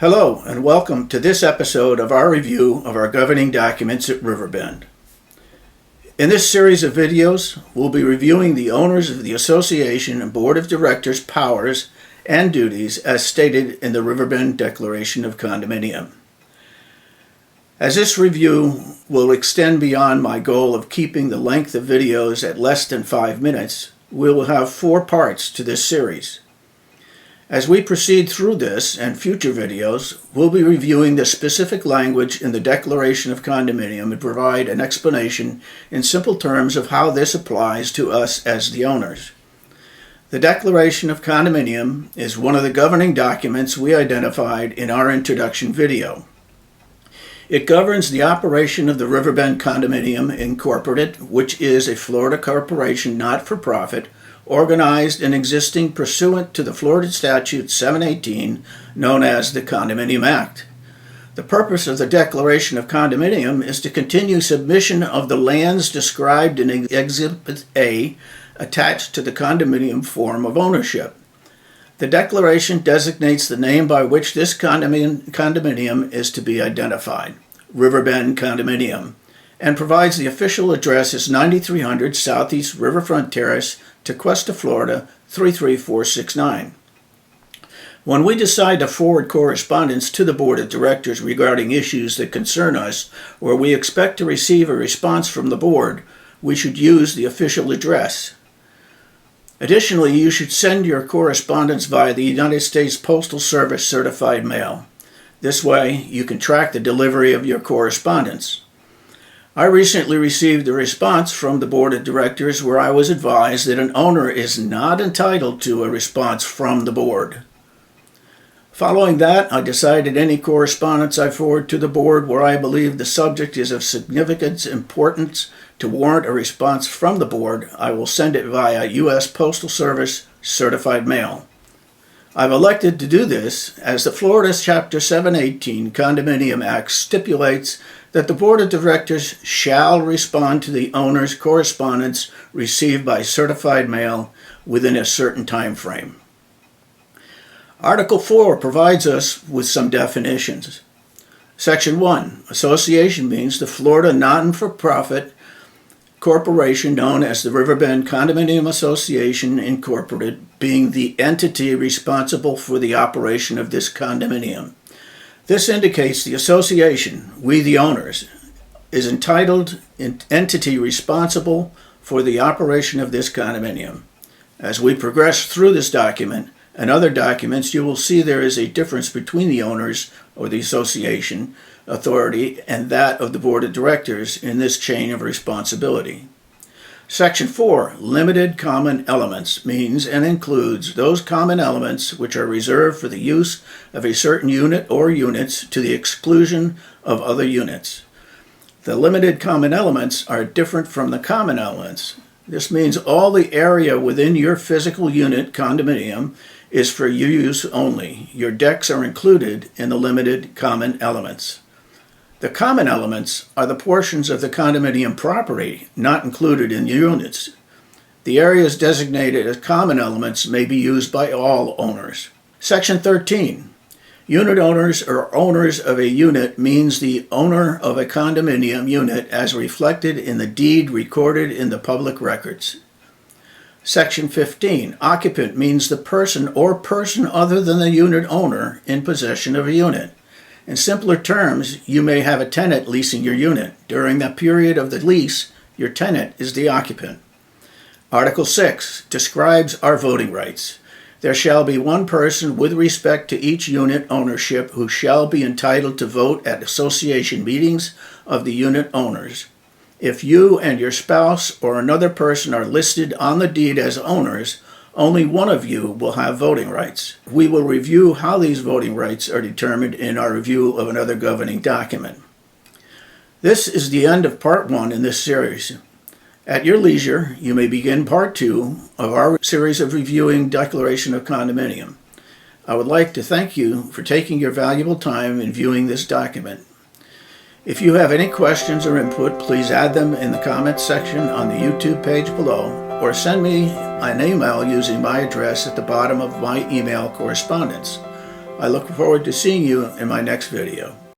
Hello and welcome to this episode of our review of our governing documents at Riverbend. In this series of videos, we'll be reviewing the owners of the association and board of directors' powers and duties as stated in the Riverbend Declaration of Condominium. As this review will extend beyond my goal of keeping the length of videos at less than 5 minutes, we will have 4 parts to this series. As we proceed through this and future videos, we'll be reviewing the specific language in the Declaration of Condominium and provide an explanation in simple terms of how this applies to us as the owners. The Declaration of Condominium is one of the governing documents we identified in our introduction video. It governs the operation of the Riverbend Condominium Incorporated, which is a Florida corporation not-for-profit organized and existing pursuant to the Florida Statute 718, known as the Condominium Act. The purpose of the Declaration of Condominium is to continue submission of the lands described in Exhibit A attached to the condominium form of ownership. The Declaration designates the name by which this condominium is to be identified, Riverbend Condominium, and provides the official address as 9300 Southeast Riverfront Terrace, Tequesta, Florida 33469. When we decide to forward correspondence to the Board of Directors regarding issues that concern us or we expect to receive a response from the Board, we should use the official address. Additionally, you should send your correspondence via the United States Postal Service certified mail. This way, you can track the delivery of your correspondence. I recently received a response from the Board of Directors where I was advised that an owner is not entitled to a response from the Board. Following that, I decided any correspondence I forward to the Board where I believe the subject is of significant importance to warrant a response from the Board, I will send it via U.S. Postal Service certified mail. I've elected to do this as the Florida Chapter 718 Condominium Act stipulates that the Board of Directors shall respond to the owner's correspondence received by certified mail within a certain time frame. Article 4 provides us with some definitions. Section 1, association means the Florida non-for-profit corporation known as the Riverbend Condominium Association Incorporated, being the entity responsible for the operation of this condominium. This indicates the association, we the owners, is entitled entity responsible for the operation of this condominium. As we progress through this document and other documents, you will see there is a difference between the owners or the association authority and that of the Board of Directors in this chain of responsibility. Section 4, limited common elements, means and includes those common elements which are reserved for the use of a certain unit or units to the exclusion of other units. The limited common elements are different from the common elements. This means all the area within your physical unit condominium is for your use only. Your decks are included in the limited common elements. The common elements are the portions of the condominium property not included in the units. The areas designated as common elements may be used by all owners. Section 13. Unit owners or owners of a unit means the owner of a condominium unit as reflected in the deed recorded in the public records. Section 15. Occupant means the person or person other than the unit owner in possession of a unit. In simpler terms, you may have a tenant leasing your unit. During that period of the lease, your tenant is the occupant. Article 6 describes our voting rights. There shall be one person with respect to each unit ownership who shall be entitled to vote at association meetings of the unit owners. If you and your spouse or another person are listed on the deed as owners, only one of you will have voting rights. We will review how these voting rights are determined in our review of another governing document. This is the end of Part 1 in this series. At your leisure, you may begin Part 2 of our series of reviewing Declaration of Condominium. I would like to thank you for taking your valuable time in viewing this document. If you have any questions or input, please add them in the comments section on the YouTube page below, or send me an email using my address at the bottom of my email correspondence. I look forward to seeing you in my next video.